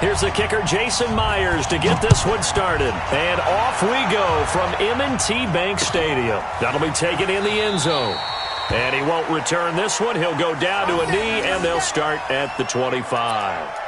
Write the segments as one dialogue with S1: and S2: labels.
S1: Here's the kicker, Jason Myers, to get this one started. And off we go from M&T Bank Stadium. That'll be taken in the end zone. And he won't return this one. He'll go down to a knee, and they'll start at the 25.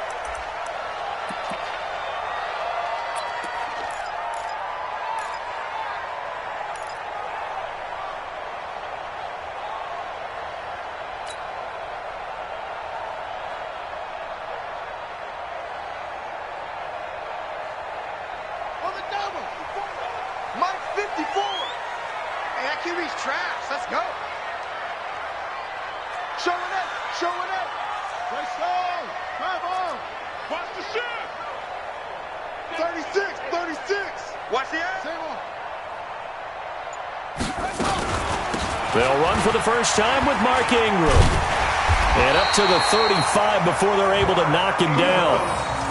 S1: They'll run for the first time with Mark Ingram. And up to the 35 before they're able to knock him down.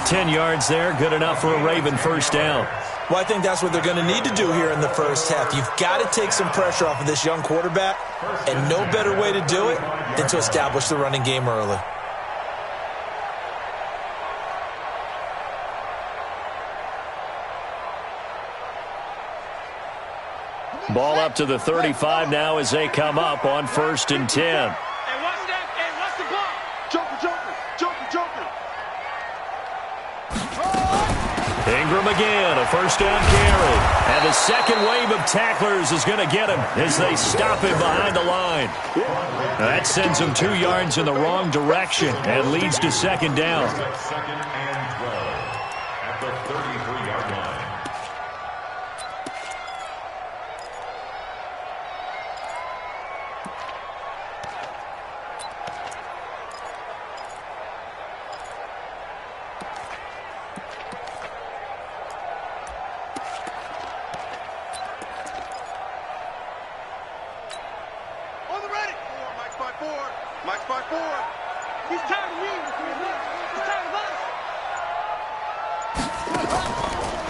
S1: 10 yards there, good enough for a Raven first down.
S2: Well, I think that's what they're going to need to do here in the first half. You've got to take some pressure off of this young quarterback, and no better way to do it than to establish the running game early.
S1: Ball up to the 35 now as they come up on 1st and 10.
S3: Hey, watch that. Hey, watch the ball. Joker.
S1: Ingram again, a first down carry. And the second wave of tacklers is going to get him as they stop him behind the line. That sends him 2 yards in the wrong direction and leads to second down.
S4: Second and 12 at the 33-yard line.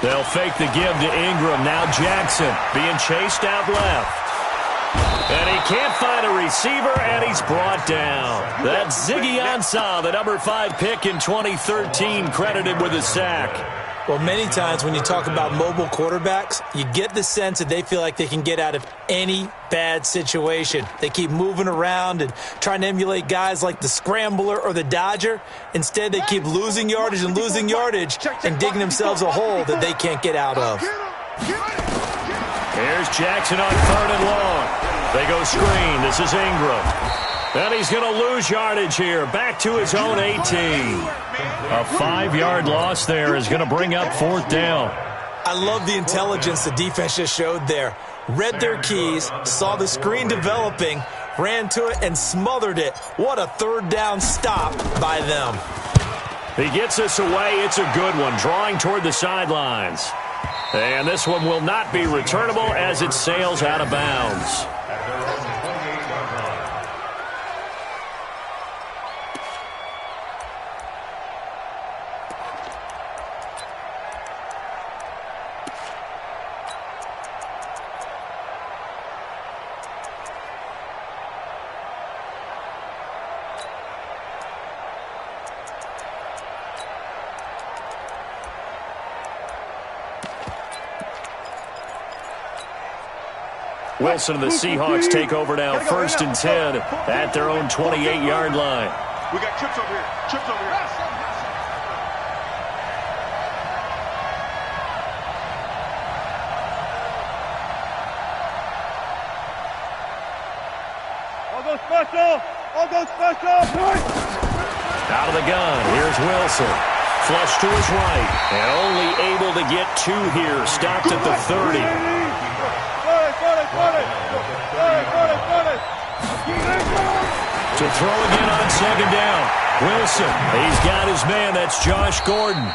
S1: They'll fake the give to Ingram. Now Jackson being chased out left. And he can't find a receiver, and he's brought down. That's Ziggy Ansah, the number 5 pick in 2013, credited with a sack.
S2: Well, many times when you talk about mobile quarterbacks, you get the sense that they feel like they can get out of any bad situation. They keep moving around and trying to emulate guys like the Scrambler or the Dodger. Instead, they keep losing yardage and digging themselves a hole that they can't get out of.
S1: Here's Jackson on 3rd and long. They go screen. This is Ingram. And he's going to lose yardage here. Back to his own 18. A 5-yard loss there is going to bring up 4th down.
S2: I love the intelligence the defense just showed there. Read their keys, saw the screen developing, ran to it, and smothered it. What a 3rd down stop by them.
S1: He gets us away. It's a good one, drawing toward the sidelines. And this one will not be returnable as it sails out of bounds. Wilson and the Seahawks take over now, 1st and 10 at their own 28-yard line.
S3: We got trips over here. I'll go special.
S1: Out of the gun, here's Wilson. Flush to his right, and only able to get 2 here. Stopped at the 30. To throw again on 2nd down. Wilson, he's got his man. That's Josh Gordon.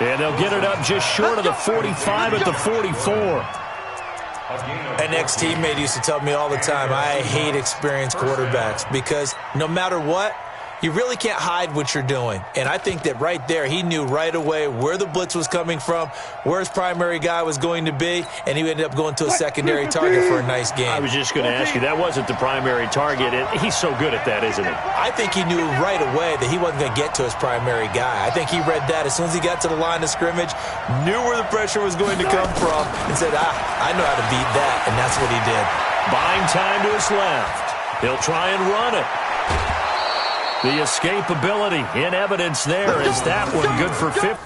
S1: And they'll get it up just short of the 45 at the 44.
S2: An ex-teammate used to tell me all the time, I hate experienced quarterbacks because no matter what, you really can't hide what you're doing. And I think that right there, he knew right away where the blitz was coming from, where his primary guy was going to be, and he ended up going to a secondary target for a nice game.
S1: I was just going to ask you, that wasn't the primary target. He's so good at that, isn't he?
S2: I think he knew right away that he wasn't going to get to his primary guy. I think he read that as soon as he got to the line of scrimmage, knew where the pressure was going to come from, and said, I know how to beat that, and that's what he did.
S1: Buying time to his left. He'll try and run it. The escapability in evidence there. Is that one good for 50?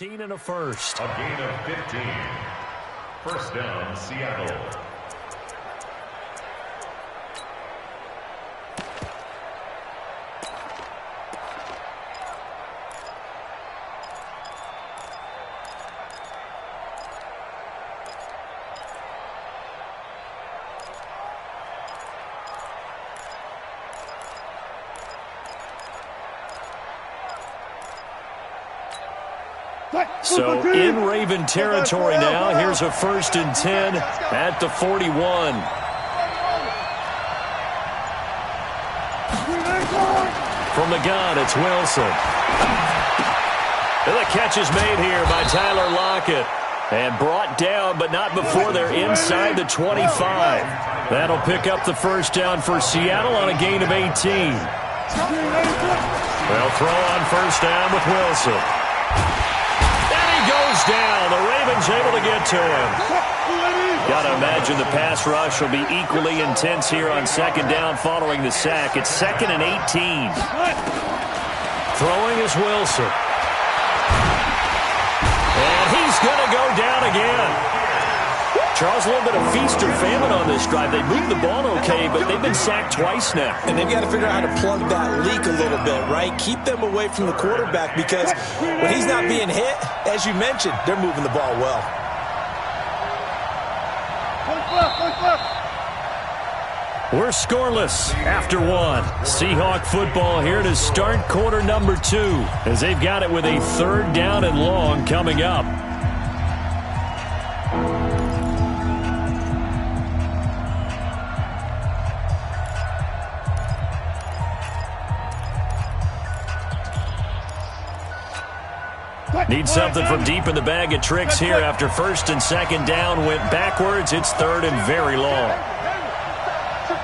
S1: And a first.
S4: A gain of 15. First down, Seattle.
S1: So in Raven territory now. Here's a 1st and 10 at the 41. From the gun, it's Wilson. And the catch is made here by Tyler Lockett. And brought down, but not before they're inside the 25. That'll pick up the first down for Seattle on a gain of 18. They'll throw on first down with Wilson. And he goes down. The Ravens able to get to him. Got to imagine the pass rush will be equally intense here on second down following the sack. It's 2nd and 18. Throwing is Wilson. And he's going to go down again. Charles, a little bit of feast or famine on this drive. They moved the ball okay, but they've been sacked twice now.
S2: And they've got to figure out how to plug that leak a little bit, right? Keep them away from the quarterback because when he's not being hit, as you mentioned, they're moving the ball well.
S1: We're scoreless after one. Seahawk football here to start quarter number 2 as they've got it with a 3rd down and long coming up. Need something from deep in the bag of tricks here after 1st and 2nd down went backwards. It's 3rd and very long.
S3: We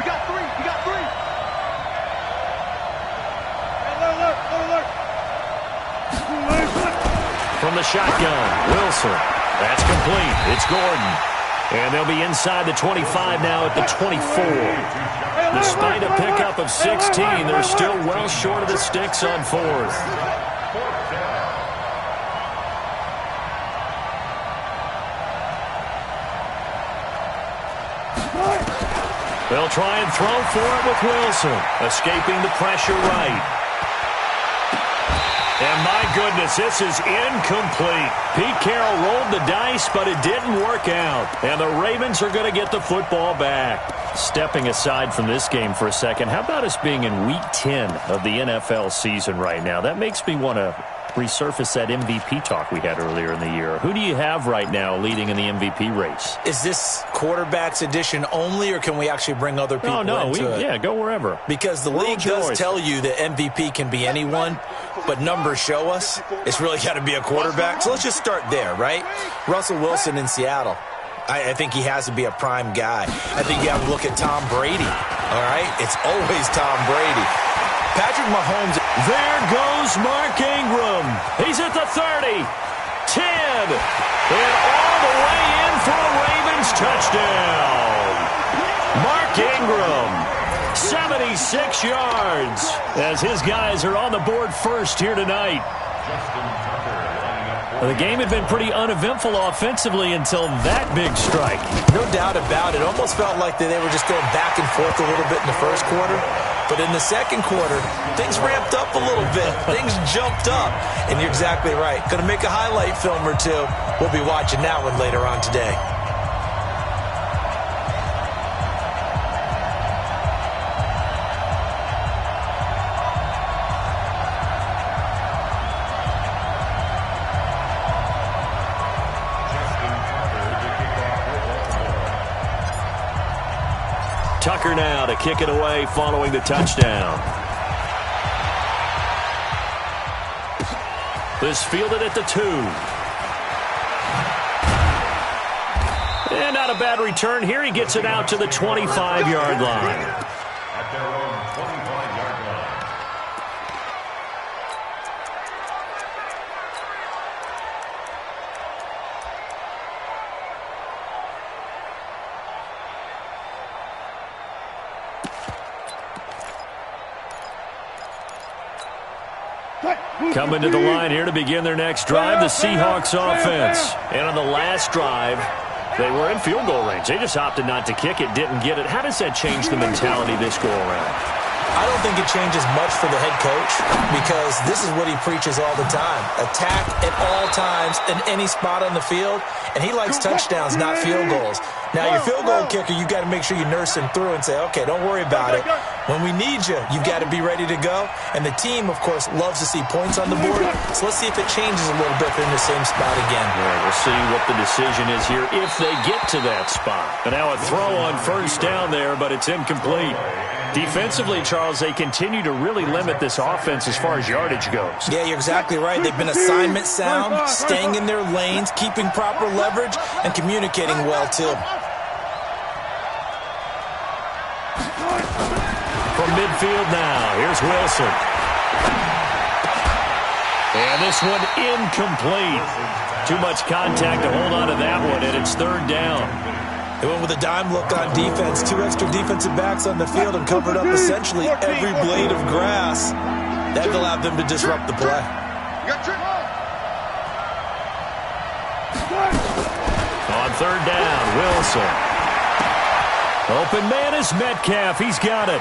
S3: got 3. We got 3.
S1: From the shotgun, Wilson. That's complete. It's Gordon. And they'll be inside the 25 now at the 24. Despite a pickup of 16, they're still well short of the sticks on 4th. They'll try and throw for it with Wilson. Escaping the pressure right. And my goodness, this is incomplete. Pete Carroll rolled the dice, but it didn't work out. And the Ravens are going to get the football back. Stepping aside from this game for a second, how about us being in Week 10 of the NFL season right now? That makes me want to resurface that MVP talk we had earlier in the year. Who do you have right now leading in the MVP race?
S2: Is this quarterbacks edition only, or can we actually bring other people into it?
S1: Yeah, go wherever.
S2: Because the league does tell you that MVP can be anyone, but numbers show us it's really got to be a quarterback. So let's just start there, right? Russell Wilson in Seattle. I think he has to be a prime guy. I think you have to look at Tom Brady, all right? It's always Tom Brady. Patrick Mahomes.
S1: There goes Mark Ingram. He's at the 30, 10, and all the way in for a Ravens touchdown. Mark Ingram, 76 yards, as his guys are on the board first here tonight. The game had been pretty uneventful offensively until that big strike.
S2: No doubt about it. Almost felt like they were just going back and forth a little bit in the first quarter. But in the second quarter, things ramped up a little bit. Things jumped up. And you're exactly right. Going to make a highlight film or two. We'll be watching that one later on today.
S1: Tucker now to kick it away following the touchdown. This fielded at the 2. And not a bad return here. He gets it out to the 25-yard line.
S4: At their own 25-yard line.
S1: Coming to the line here to begin their next drive, the Seahawks offense. And on the last drive, they were in field goal range. They just opted not to kick it, didn't get it. How does that change the mentality this go around?
S2: I don't think it changes much for the head coach because this is what he preaches all the time. Attack at all times in any spot on the field, and he likes touchdowns, not field goals. Now, your field goal kicker, you've got to make sure you nurse him through and say, okay, don't worry about it. When we need you, you've got to be ready to go. And the team, of course, loves to see points on the board. So let's see if it changes a little bit if they're in the same spot again.
S1: Yeah, we'll see what the decision is here if they get to that spot. And now a throw on first down there, but it's incomplete. Defensively, Charles, they continue to really limit this offense as far as yardage goes.
S2: Yeah, you're exactly right. They've been assignment sound, staying in their lanes, keeping proper leverage, and communicating well, too.
S1: From midfield now. Here's Wilson. And this one incomplete. Too much contact to hold on to that one, and it's third down.
S2: They went with a dime look on defense. 2 extra defensive backs on the field and covered up essentially every blade of grass. That allowed them to disrupt the play.
S1: On third down, Wilson. Open man is Metcalf. He's got it.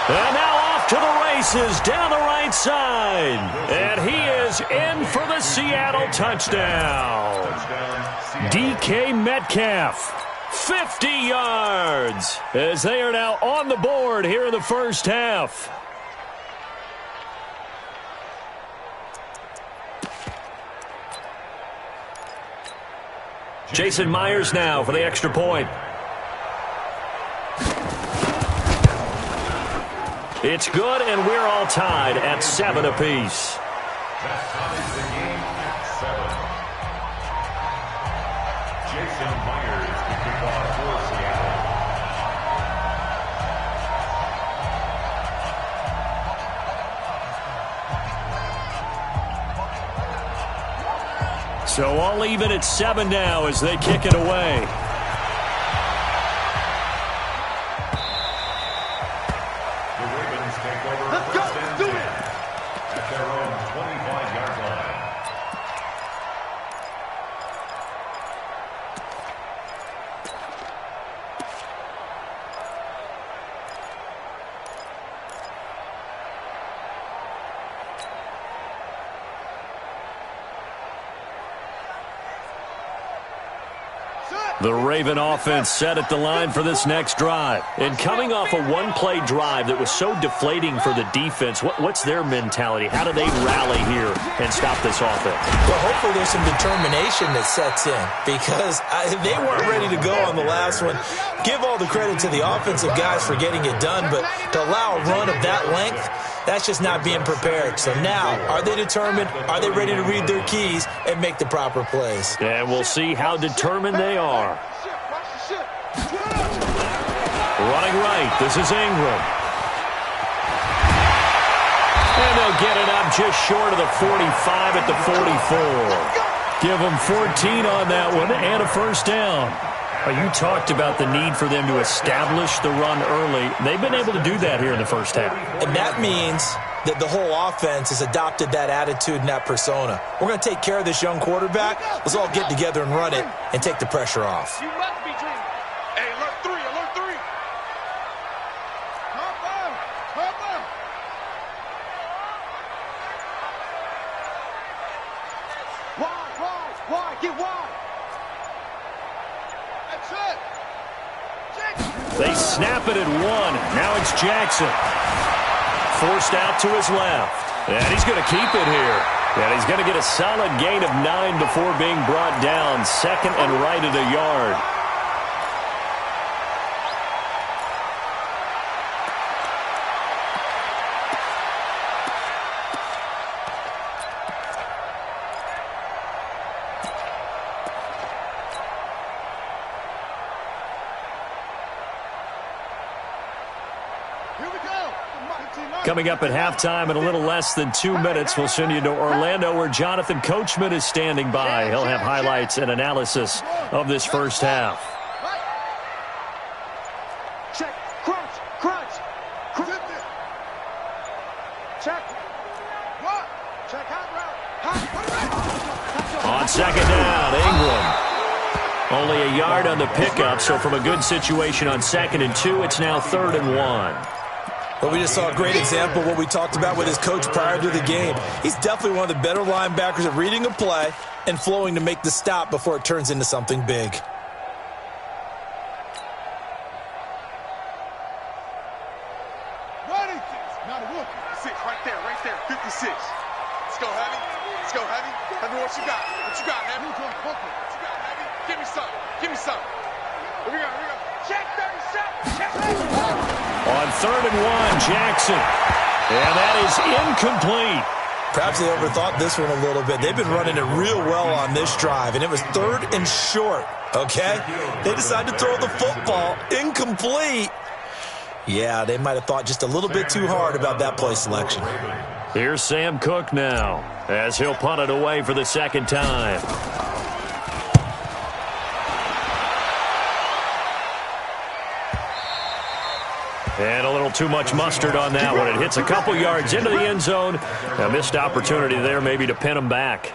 S1: And now off to the races down the right side. And he is in for the Seattle touchdown. DK Metcalf. 50 yards as they are now on the board here in the first half. Jason Myers now for the extra point. It's good, and we're all tied at 7 apiece.
S4: That ties the game at 7. Jason Myers to kick off for Seattle.
S1: So all even at 7 now as they kick it away.
S4: The Ravens take over first and 10 at their own 25-yard line.
S1: The Raven offense set at the line for this next drive. And coming off a one-play drive that was so deflating for the defense, what's their mentality? How do they rally here and stop this offense?
S2: Well, hopefully there's some determination that sets in because they weren't ready to go on the last one. Give all the credit to the offensive guys for getting it done, but to allow a run of that length, that's just not being prepared. So now, are they determined? Are they ready to read their keys and make the proper plays?
S1: And we'll see how determined they are. Running right, this is Ingram. And they'll get it up just short of the 45 at the 44. Give them 14 on that one and a first down. You talked about the need for them to establish the run early. They've been able to do that here in the first half.
S2: And that means that the whole offense has adopted that attitude and that persona. We're going to take care of this young quarterback. Let's all get together and run it and take the pressure off.
S3: You must be dreaming. Hey, alert 3, alert 3. Hop on, hop on. Wide, get wide. That's it.
S1: They snap it at 1. Now it's Jackson. Forced out to his left. And he's going to keep it here. And he's going to get a solid gain of 9 before being brought down. Second and right at a yard. Coming up at halftime in a little less than 2 minutes, we'll send you to Orlando where Jonathan Coachman is standing by. He'll have highlights and analysis of this first half.
S3: Check, crunch. Check. What? Check hot route.
S1: On second down, Ingram. Only a yard on the pickup, so from a good situation on 2nd and 2, it's now 3rd and 1.
S2: But we just saw a great example of what we talked about with his coach prior to the game. He's definitely one of the better linebackers at reading a play and flowing to make the stop before it turns into something big.
S3: What is this? Not a rookie. 6 right there, 56. Let's go, Heavy. Heavy, what you got? Heavy? What you got, Heavy? Give me some. Here we go. Check 37.
S1: On 3rd and 1, Jackson. And that is incomplete.
S2: Perhaps they overthought this one a little bit. They've been running it real well on this drive, and it was 3rd and short, okay? They decided to throw the football incomplete. Yeah, they might have thought just a little bit too hard about that play selection.
S1: Here's Sam Cook now, as he'll punt it away for the second time. And a little too much mustard on that one. It hits a couple yards into the end zone. A missed opportunity there maybe to pin him back.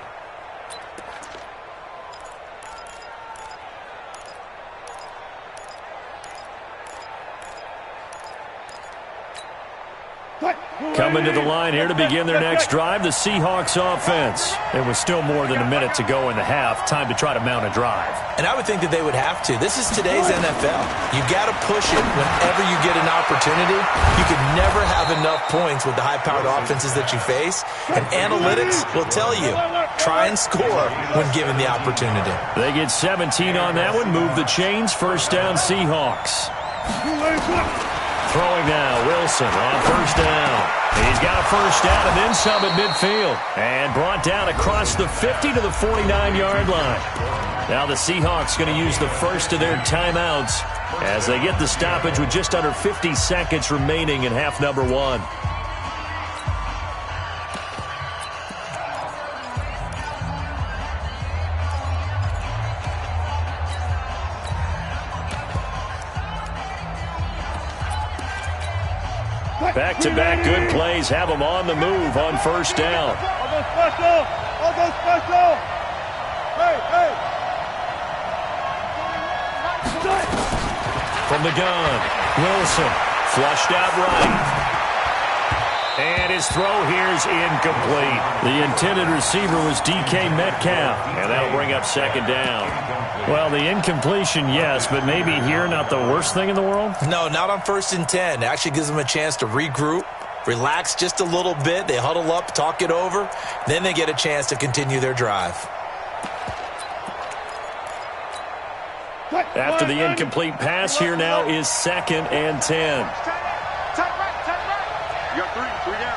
S1: Coming to the line here to begin their next drive, the Seahawks offense. There was still more than a minute to go in the half. Time to try to mount a drive.
S2: And I would think that they would have to. This is today's NFL. You got to push it whenever you get an opportunity. You can never have enough points with the high-powered offenses that you face. And analytics will tell you, try and score when given the opportunity.
S1: They get 17 on that one. Move the chains. First down, Seahawks. Throwing now, Wilson on first down. He's got a first down and then some at midfield. And brought down across the 50 to the 49-yard line. Now the Seahawks going to use the first of their timeouts as they get the stoppage with just under 50 seconds remaining in half number one. Back-to-back good plays have them on the move on first down. From the gun, Wilson flushed out right. And his throw here is incomplete. The intended receiver was DK Metcalf, and that'll bring up second down. Well, the incompletion, yes, but maybe here not the worst thing in the world?
S2: No, not on 1st and 10. It actually gives them a chance to regroup, relax just a little bit. They huddle up, talk it over. Then they get a chance to continue their drive.
S1: After the incomplete pass, here now is 2nd and 10.
S3: You got three down.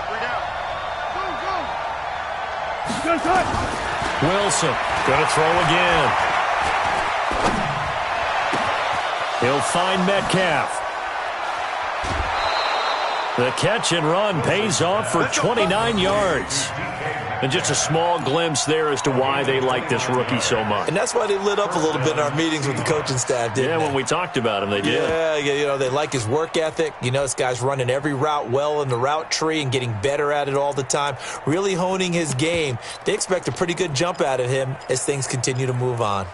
S1: Wilson going to throw again. He'll find Metcalf. The catch and run pays off for 29 yards. And just a small glimpse there as to why they like this rookie so much.
S2: And that's why they lit up a little bit in our meetings with the coaching staff, didn't they?
S1: Yeah, when we talked about him, they did.
S2: Yeah, you know, they like his work ethic. You know, this guy's running every route well in the route tree and getting better at it all the time, really honing his game. They expect a pretty good jump out of him as things continue to move on.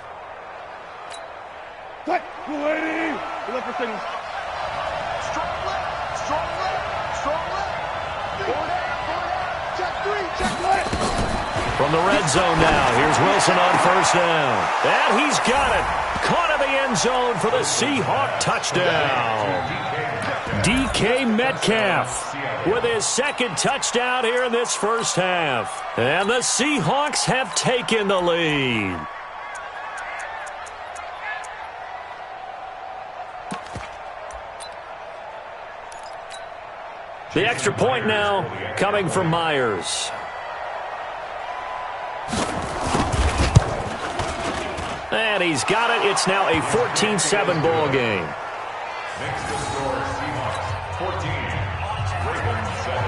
S1: From the red zone now, here's Wilson on first down. And he's got it. Caught in the end zone for the Seahawk touchdown. DK Metcalf with his second touchdown here in this first half. And the Seahawks have taken the lead. The extra point now coming from Myers. And he's got it. It's now a 14-7 ball game.
S4: Makes the score Seahawks 14, Ravens 7.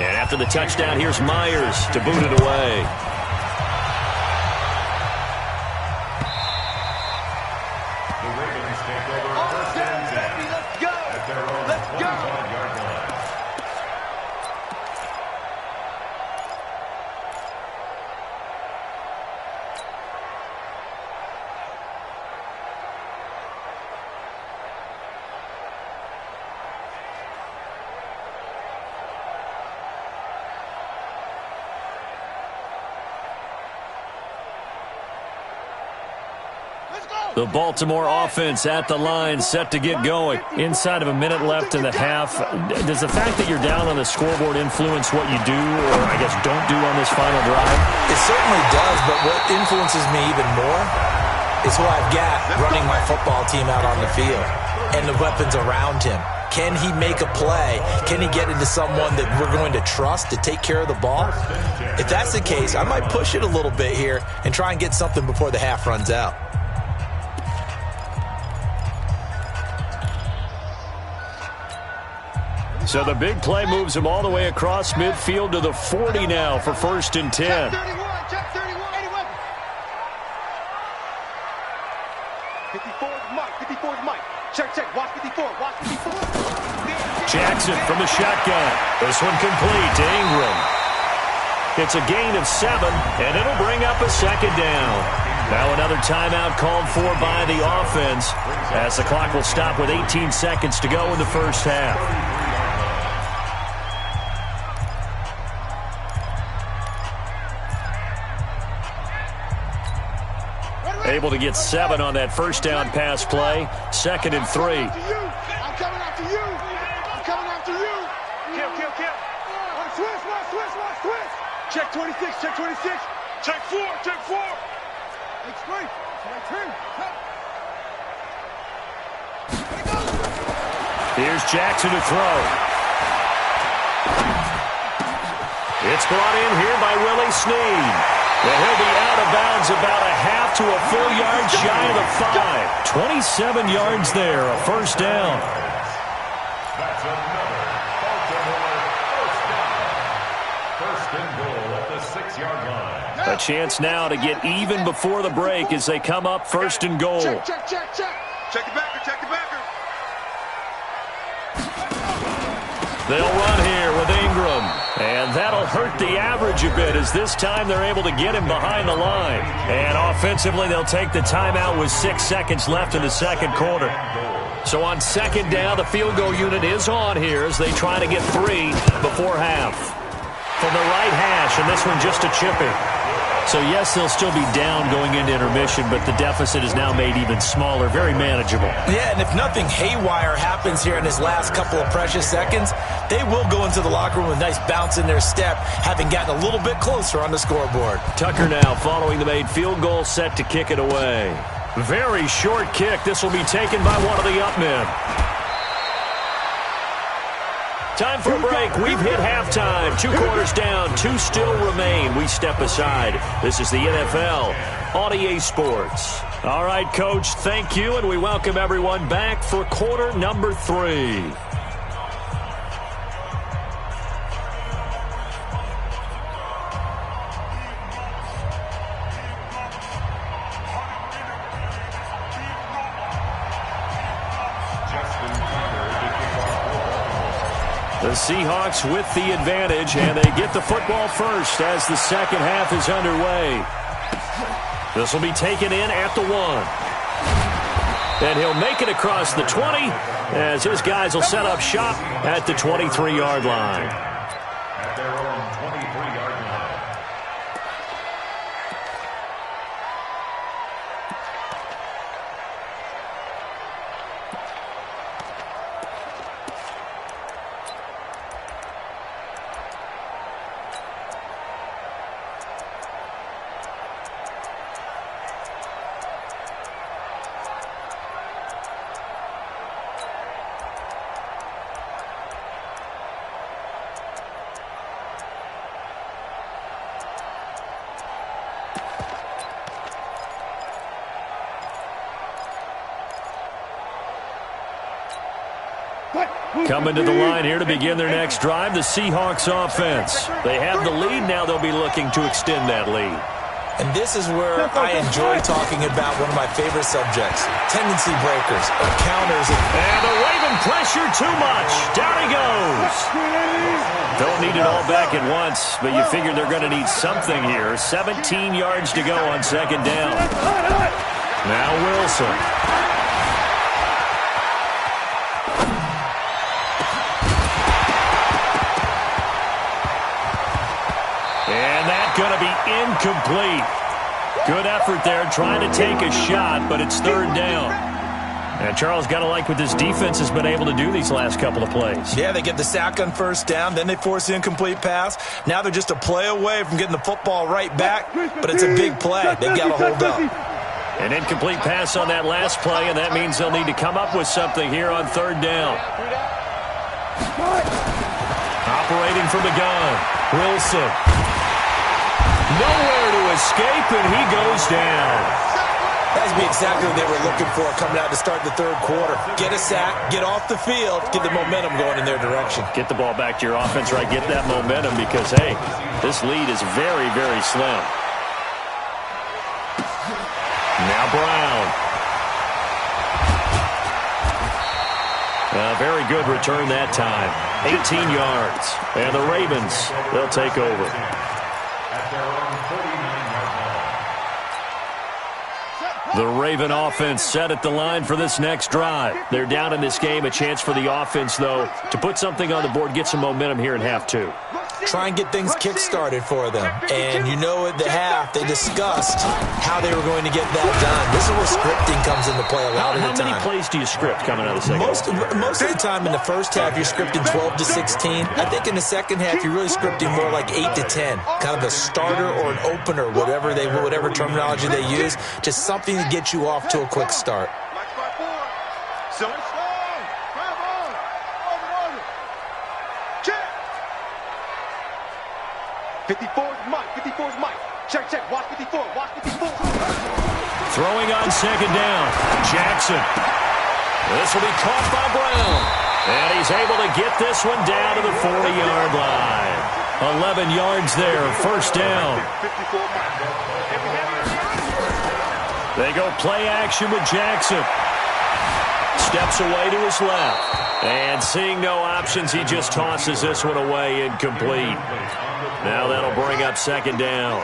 S1: And after the touchdown, here's Myers to boot it away.
S4: The Ravens take over first and 10 at their own 25-yard line.
S1: The Baltimore offense at the line, set to get going. Inside of a minute left in the half. Does the fact that you're down on the scoreboard influence what you do, or I guess don't do on this final drive?
S2: It certainly does, but what influences me even more is who I've got running my football team out on the field and the weapons around him. Can he make a play? Can he get into someone that we're going to trust to take care of the ball? If that's the case, I might push it a little bit here and try and get something before the half runs out.
S1: So the big play moves him all the way across midfield to the 40 now for 1st and 10.
S3: Check 31, check 31, 81. 54 is Mike, 54 is Mike. Check, watch 54, watch 54.
S1: Jackson from the shotgun. This one complete to Ingram. It's a gain of 7, and it'll bring up a 2nd down. Now another timeout called for by the offense as the clock will stop with 18 seconds to go in the first half. Able to get 7 on that first down pass play. 2nd and 3.
S3: I'm coming after you. I'm coming after you. Kill. Switch. Check 26, check 26. Check 4. It's great.
S1: Here's Jackson to throw. It's brought in here by Willie Snead. And he'll be out of bounds about a half to a full yard shy of the 5. 27 yards there, a first down.
S4: That's another Baltimore first down. First and goal at the 6-yard line.
S1: A chance now to get even before the break as they come up 1st and goal.
S3: Check. Check the backer.
S1: They'll run here with Ingram. And that'll hurt the average a bit as this time they're able to get him behind the line. And offensively, they'll take the timeout with 6 seconds left in the second quarter. So on 2nd down, the field goal unit is on here as they try to get 3 before half. From the right hash, and this one just a chipping. So, yes, they'll still be down going into intermission, but the deficit is now made even smaller, very manageable.
S2: Yeah, and if nothing haywire happens here in his last couple of precious seconds, they will go into the locker room with a nice bounce in their step, having gotten a little bit closer on the scoreboard.
S1: Tucker now following the made field goal, set to kick it away. Very short kick. This will be taken by one of the up men. Time for a break. We've hit halftime. 2 quarters down. 2 still remain. We step aside. This is the NFL on EA Sports. All right, Coach, thank you, and we welcome everyone back for quarter number 3. The Seahawks with the advantage, and they get the football first as the second half is underway. This will be taken in at the 1. And he'll make it across the 20 as his guys will set up shop at the 23-yard line.
S4: At their own 23-yard line.
S1: Coming to the line here to begin their next drive, the Seahawks offense. They have the lead. Now they'll be looking to extend that lead.
S2: And this is where I enjoy talking about one of my favorite subjects, tendency breakers, or counters.
S1: And the Raven pressure too much. Down he goes. Don't need it all back at once, but you figure they're going to need something here. 17 yards to go on 2nd down. Now Wilson. Going to be incomplete. Good effort there trying to take a shot, but it's 3rd down. And Charles, got to like what this defense has been able to do these last couple of plays.
S2: Yeah, they get the sack on 1st down, then they force the incomplete pass. Now they're just a play away from getting the football right back, but it's a big play. They've got to hold up.
S1: An incomplete pass on that last play, and that means they'll need to come up with something here on 3rd down. Operating from the gun, Wilson. Nowhere to escape, and he goes down.
S2: That'd be exactly what they were looking for coming out to start the third quarter. Get a sack, get off the field, get the momentum going in their direction.
S1: Get the ball back to your offense, right? Get that momentum because, hey, this lead is very, very slim. Now Brown. A very good return that time. 18 yards. And the Ravens, they'll take over. The Raven offense set at the line for this next drive. They're down in this game. A chance for the offense, though, to put something on the board, get some momentum here in half two.
S2: Try and get things kick-started for them. And you know at the half, they discussed how they were going to get that done. This is where scripting comes into play a lot of the time.
S1: How many plays do you script coming out of the second?
S2: Most of the time in the first half, you're scripting 12 to 16. I think in the second half, you're really scripting more like 8 to 10. Kind of a starter or an opener, whatever terminology they use. Just something to get you off to a quick start.
S3: 54 is Mike. 54 is Mike. Check, check. Watch 54. Watch 54.
S1: Throwing on second down. Jackson. This will be caught by Brown. And he's able to get this one down to the 40-yard line. 11 yards there. First down. They go play action with Jackson. Steps away to his left. And seeing no options, he just tosses this one away incomplete. Now that'll bring up second down.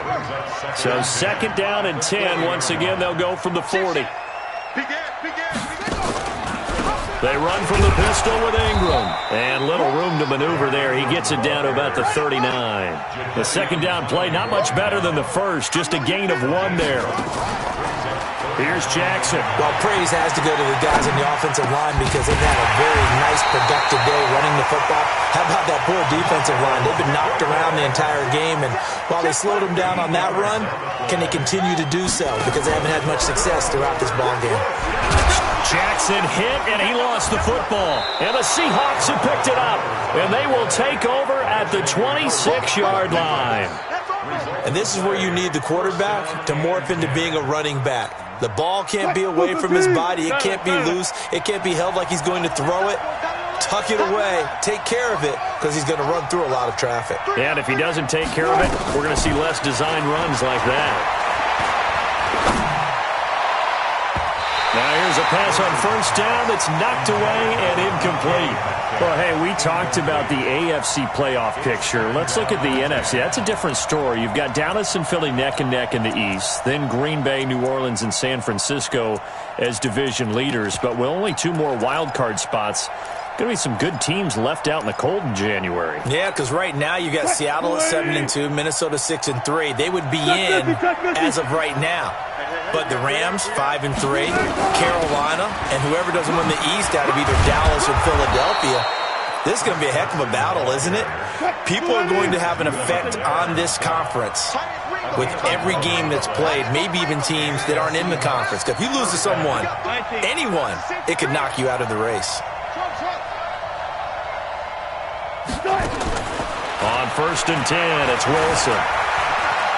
S1: So second down and 10. Once again, they'll go from the 40. They run from the pistol with Ingram. And little room to maneuver there. He gets it down to about the 39. The second down play, not much better than the first. Just a gain of 1 there. Here's Jackson.
S2: Well, praise has to go to the guys on the offensive line because they've had a very nice, productive day running the football. How about that poor defensive line? They've been knocked around the entire game, and while they slowed them down on that run, can they continue to do so? Because they haven't had much success throughout this ball game.
S1: Jackson hit, and he lost the football. And the Seahawks have picked it up, and they will take over at the 26-yard line.
S2: And this is where you need the quarterback to morph into being a running back. The ball can't be away from his body. It can't be loose. It can't be held like he's going to throw it. Tuck it away. Take care of it because he's going to run through a lot of traffic.
S1: And if he doesn't take care of it, we're going to see less design runs like that. Now here's a pass on first down that's knocked away and incomplete. Well, hey, we talked about the AFC playoff picture. Let's look at the NFC. That's a different story. You've got Dallas and Philly neck and neck in the East. Then Green Bay, New Orleans, and San Francisco as division leaders. But with only 2 more wild card spots, going to be some good teams left out in the cold in January.
S2: Yeah, because right now you got Seattle at 7-2, Minnesota 6-3. They would be in as of right now. But the Rams, 5-3, Carolina, and whoever doesn't win the East out of either Dallas or Philadelphia, this is going to be a heck of a battle, isn't it? People are going to have an effect on this conference with every game that's played, maybe even teams that aren't in the conference. If you lose to someone, anyone, it could knock you out of the race.
S1: On first and 10, it's Wilson.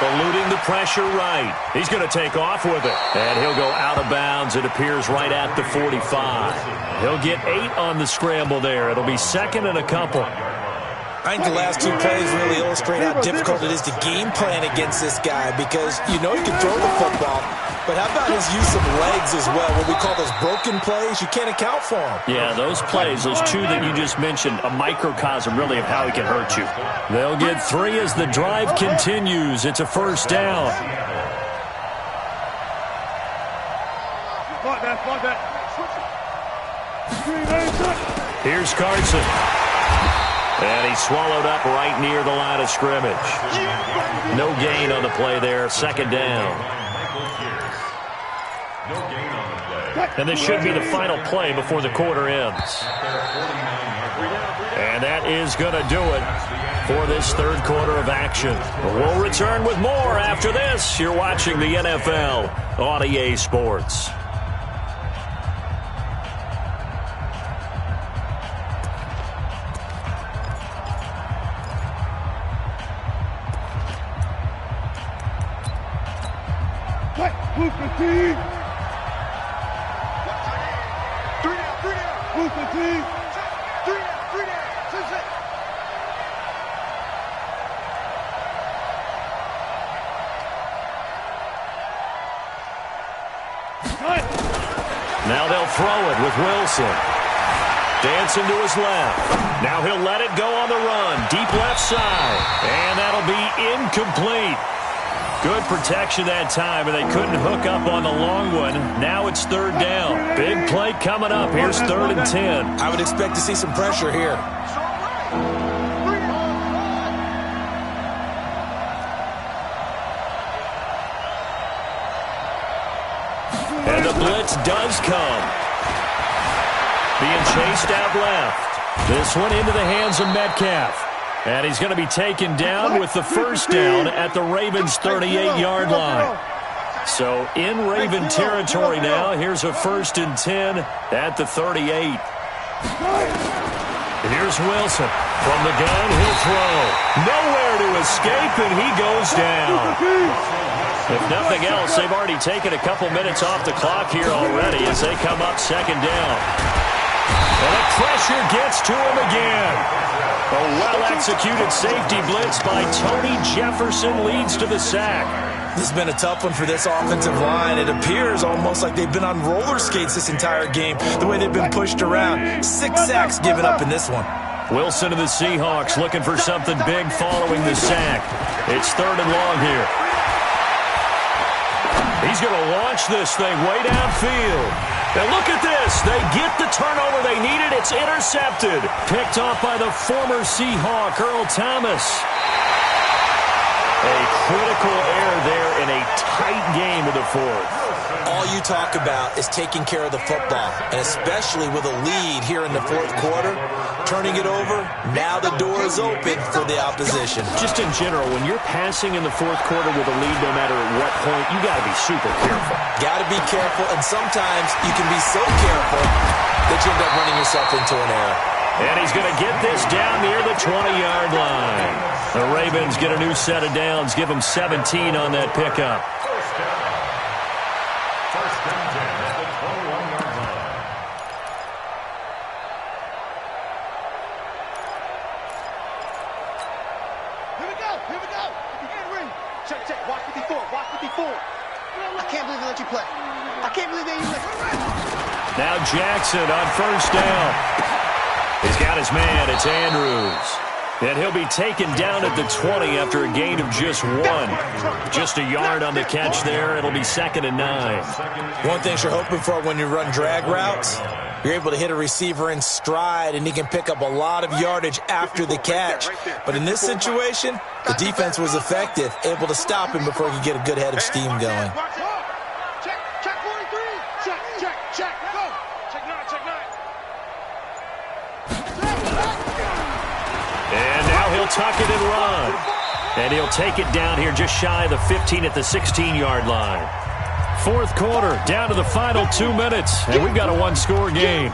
S1: Eluding the pressure right. He's going to take off with it. And he'll go out of bounds. It appears right at the 45. He'll get 8 on the scramble there. It'll be second and a couple.
S2: I think the last 2 plays really illustrate how difficult it is to game plan against this guy because you know he can throw the football. But how about his use of legs as well? What we call those broken plays, you can't account for them.
S1: Yeah, those plays, those 2 that you just mentioned, a microcosm really of how he can hurt you. They'll get 3 as the drive continues. It's a first down. Here's Carson. And he swallowed up right near the line of scrimmage. No gain on the play there. Second down. And this should be the final play before the quarter ends. And that is going to do it for this third quarter of action. We'll return with more after this. You're watching the NFL on EA Sports. throw it with Wilson. Dancing to his left. Now he'll let it go on the run. Deep left side. And that'll be incomplete. Good protection that time, and they couldn't hook up on the long one. Now it's third down. Big play coming up. Here's 3rd and 10.
S2: I would expect to see some pressure here.
S1: And the blitz does come. Being chased out left. This one into the hands of Metcalf. And he's going to be taken down with the first down at the Ravens' 38-yard line. So in Raven territory now, here's a 1st and 10 at the 38. Here's Wilson. From the gun, he'll throw. Nowhere to escape, and he goes down. If nothing else, they've already taken a couple minutes off the clock here already as they come up 2nd down. And the pressure gets to him again. A well-executed safety blitz by Tony Jefferson leads to the sack.
S2: This has been a tough one for this offensive line. It appears almost like they've been on roller skates this entire game, the way they've been pushed around. 6 sacks given up in this one.
S1: Wilson of the Seahawks looking for something big following the sack. It's 3rd and long here. He's going to launch this thing way downfield. And look at this. They get the turnover they needed. It's intercepted. Picked off by the former Seahawk, Earl Thomas. A critical error there in a tight game of the 4th.
S2: All you talk about is taking care of the football, and especially with a lead here in the 4th quarter, turning it over, now the door is open for the opposition.
S1: Just in general, when you're passing in the 4th quarter with a lead, no matter at what point, you got to be super careful.
S2: Got to be careful, and sometimes you can be so careful that you end up running yourself into an error.
S1: And he's going to get this down near the 20-yard line. The Ravens get a new set of downs, give them 17 on that pickup.
S4: First and 10 at the 21-yard line.
S3: Here we go. Henry. Check. Watch 54. I can't believe they let you play. I can't believe they even let you play.
S1: Now Jackson on 1st down. He's got his man. It's Andrews. And he'll be taken down at the 20 after a gain of just 1. Just a yard on the catch there. It'll be 2nd and 9.
S2: One thing you're hoping for when you run drag routes, you're able to hit a receiver in stride, and he can pick up a lot of yardage after the catch. But in this situation, the defense was effective, able to stop him before he could get a good head of steam going.
S3: Check 43. Check. Go. Check 9.
S1: And now he'll tuck it and run. And he'll take it down here just shy of the 15 at the 16-yard line. 4th quarter, down to the final 2 minutes, and we've got a 1-score game.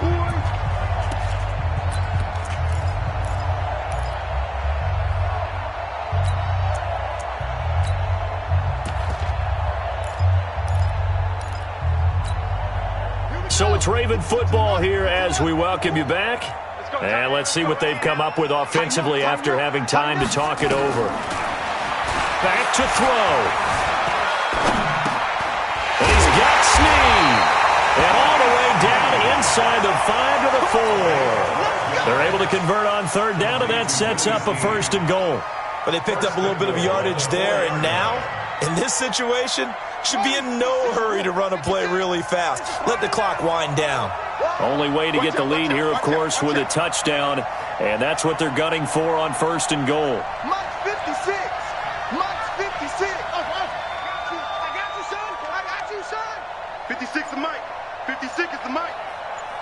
S1: So it's Raven football here as we welcome you back. And let's see what they've come up with offensively after having time to talk it over. Back to throw. And he's got Snead. And all the way down inside the 5 to the 4. They're able to convert on 3rd down, and that sets up a 1st and goal.
S2: But they picked up a little bit of yardage there, and now, in this situation, should be in no hurry to run a play really fast. Let the clock wind down.
S1: Only way to get the lead here, of course, with a touchdown, and that's what they're gunning for on 1st and goal.
S3: Mike's 56. I got you, son. 56 is Mike. 56 is the Mike.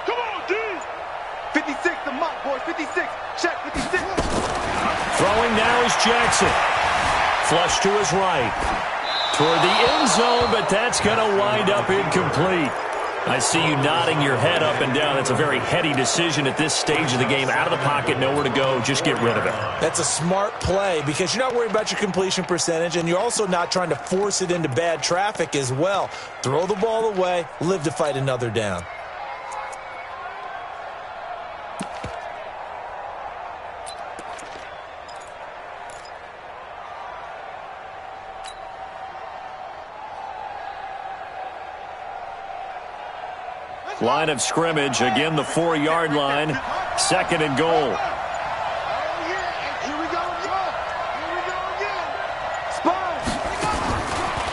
S3: Come on, D. 56 the Mike, boys. 56. Check 56.
S1: Throwing now is Jackson. Flush to his right. Toward the end zone, but that's going to wind up incomplete. I see you nodding your head up and down. That's a very heady decision at this stage of the game. Out of the pocket, nowhere to go. Just get rid of it.
S2: That's a smart play because you're not worried about your completion percentage, and you're also not trying to force it into bad traffic as well. Throw the ball away, live to fight another down.
S1: Line of scrimmage, again the 4-yard line. 2nd and goal.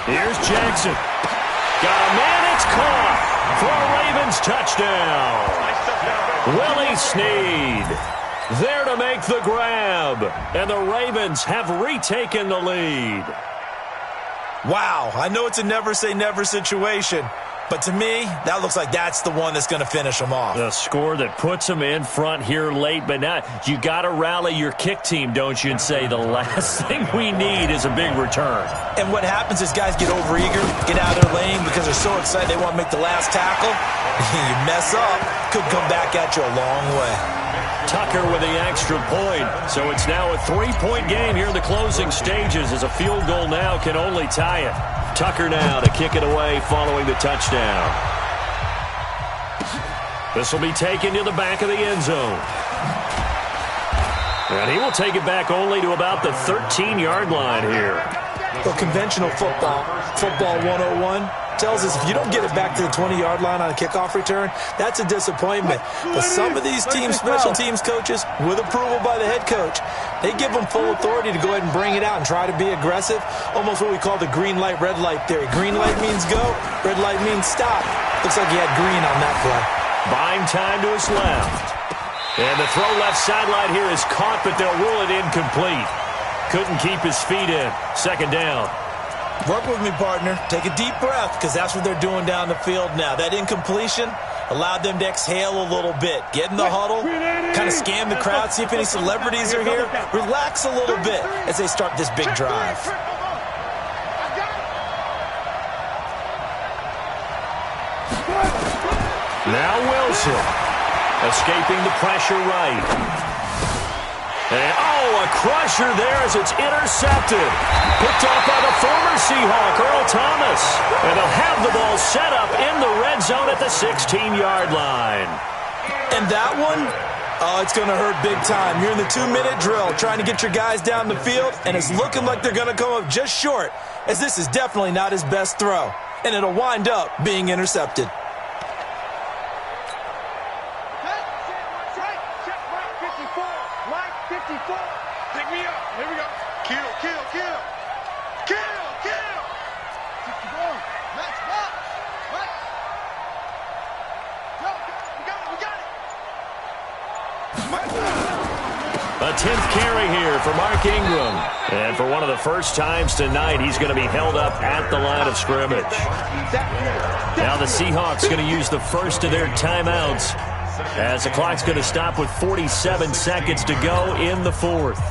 S1: Here's Jackson. Got a man, it's caught for a Ravens touchdown. Willie Snead there to make the grab, and the Ravens have retaken the lead.
S2: Wow, I know it's a never-say-never situation, but to me, that looks like that's the one that's going to finish them off.
S1: The score that puts them in front here late, but now you got to rally your kick team, don't you, and say the last thing we need is a big return.
S2: And what happens is guys get overeager, get out of their lane because they're so excited they want to make the last tackle. You mess up, could come back at you a long way.
S1: Tucker with the extra point. So it's now a 3-point game here in the closing stages as a field goal now can only tie it. Tucker now to kick it away following the touchdown. This will be taken to the back of the end zone. And he will take it back only to about the 13-yard line here.
S2: Well, conventional football 101, tells us if you don't get it back to the 20-yard line on a kickoff return, that's a disappointment. But some of these teams, special teams coaches, with approval by the head coach, they give them full authority to go ahead and bring it out and try to be aggressive, almost what we call the green light, red light theory. Green light means go, red light means stop. Looks like he had green on that play.
S1: Buying time to his left. And the throw left sideline here is caught, but they'll rule it incomplete. Couldn't keep his feet in. 2nd down.
S2: Work with me, partner. Take a deep breath, because that's what they're doing down the field now. That incompletion allowed them to exhale a little bit. Get in the huddle, kind of scan the crowd, see if any celebrities are here. Relax a little bit as they start this big drive.
S1: Now Wilson, escaping the pressure right. And, a crusher there as it's intercepted. Picked off by the former Seahawk, Earl Thomas. And they'll have the ball set up in the red zone at the 16-yard line.
S2: And that one, it's going to hurt big time. You're in the 2-minute drill trying to get your guys down the field, and it's looking like they're going to come up just short, as this is definitely not his best throw. And it'll wind up being intercepted.
S3: Pick me up. Here we go. Kill. Let's go. We got it.
S1: A 10th carry here for Mark Ingram. And for one of the first times tonight, he's going to be held up at the line of scrimmage. Now the Seahawks going to use the first of their timeouts, as the clock's going to stop with 47 seconds to go in the 4th.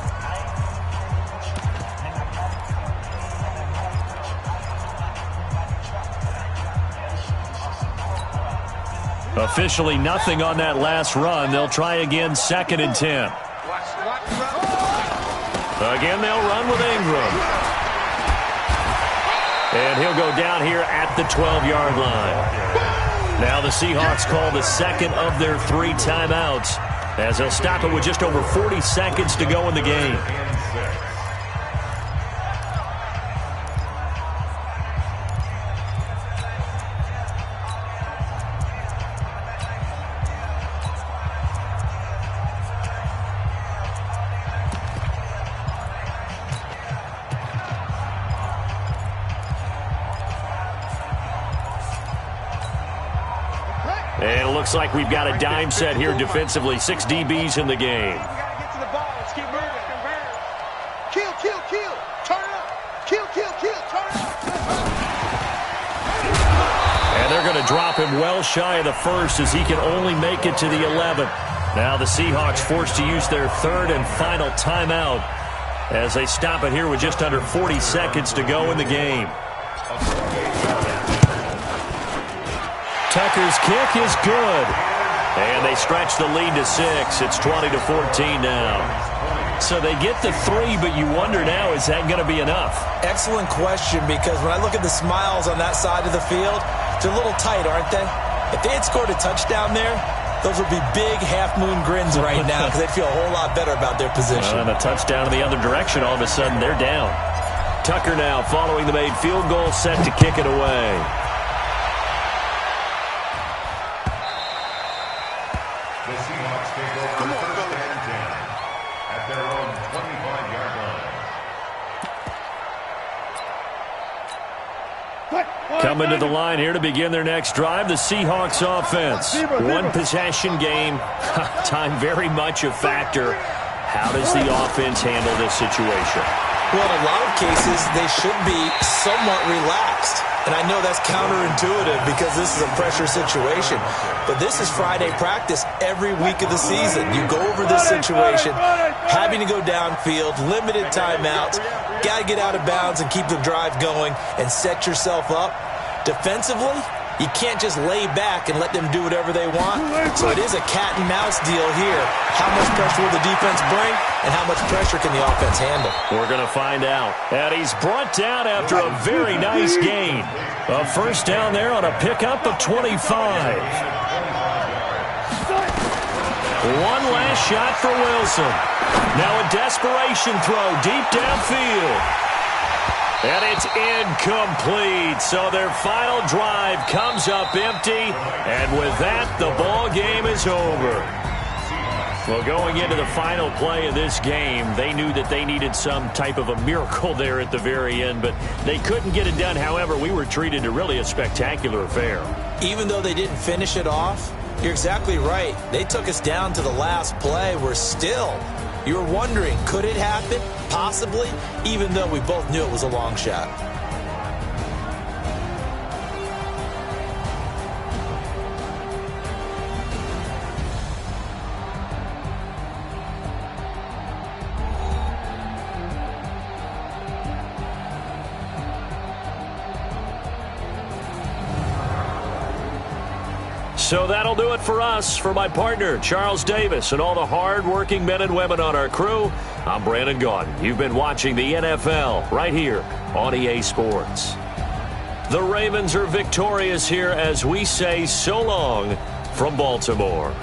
S1: Officially nothing on that last run. They'll try again, 2nd and 10. Again, they'll run with Ingram. And he'll go down here at the 12-yard line. Now the Seahawks call the second of their 3 timeouts, as they'll stop it with just over 40 seconds to go in the game. And it looks like we've got a dime set here defensively. 6 DBs in the game.
S3: We gotta get to the ball. Let's keep moving. Kill. Turn it up. Kill. Turn it up.
S1: And they're going to drop him well shy of the 1st, as he can only make it to the 11th. Now the Seahawks forced to use their 3rd and final timeout, as they stop it here with just under 40 seconds to go in the game. Tucker's kick is good. And they stretch the lead to 6. It's 20-14 now. So they get the 3, but you wonder now, is that going to be enough?
S2: Excellent question, because when I look at the smiles on that side of the field, they're a little tight, aren't they? If they had scored a touchdown there, those would be big half-moon grins right now, because they'd feel a whole lot better about their position.
S1: And a touchdown in the other direction, all of a sudden they're down. Tucker now following the made field goal, set to kick it away. Coming to the line here to begin their next drive, the Seahawks offense. One possession game. Time very much a factor. How does the offense handle this situation?
S2: Well, in a lot of cases, they should be somewhat relaxed. And I know that's counterintuitive because this is a pressure situation. But this is Friday practice every week of the season. You go over this situation, having to go downfield, limited timeouts, got to get out of bounds and keep the drive going and set yourself up. Defensively, you can't just lay back and let them do whatever they want. So it is a cat and mouse deal here. How much pressure will the defense bring and how much pressure can the offense handle?
S1: We're going to find out. And he's brought down after a very nice gain. A first down there on a pickup of 25. One last shot for Wilson. Now a desperation throw deep downfield. And it's incomplete. So their final drive comes up empty. And with that, the ball game is over. Well, going into the final play of this game, they knew that they needed some type of a miracle there at the very end, but they couldn't get it done. However, we were treated to really a spectacular affair. Even though they didn't finish it off, you're exactly right. They took us down to the last play. We're still... You were wondering, could it happen? Possibly, even though we both knew it was a long shot. So that'll do it for us. For my partner, Charles Davis, and all the hard-working men and women on our crew, I'm Brandon Gaudin. You've been watching the NFL right here on EA Sports. The Ravens are victorious here as we say so long from Baltimore.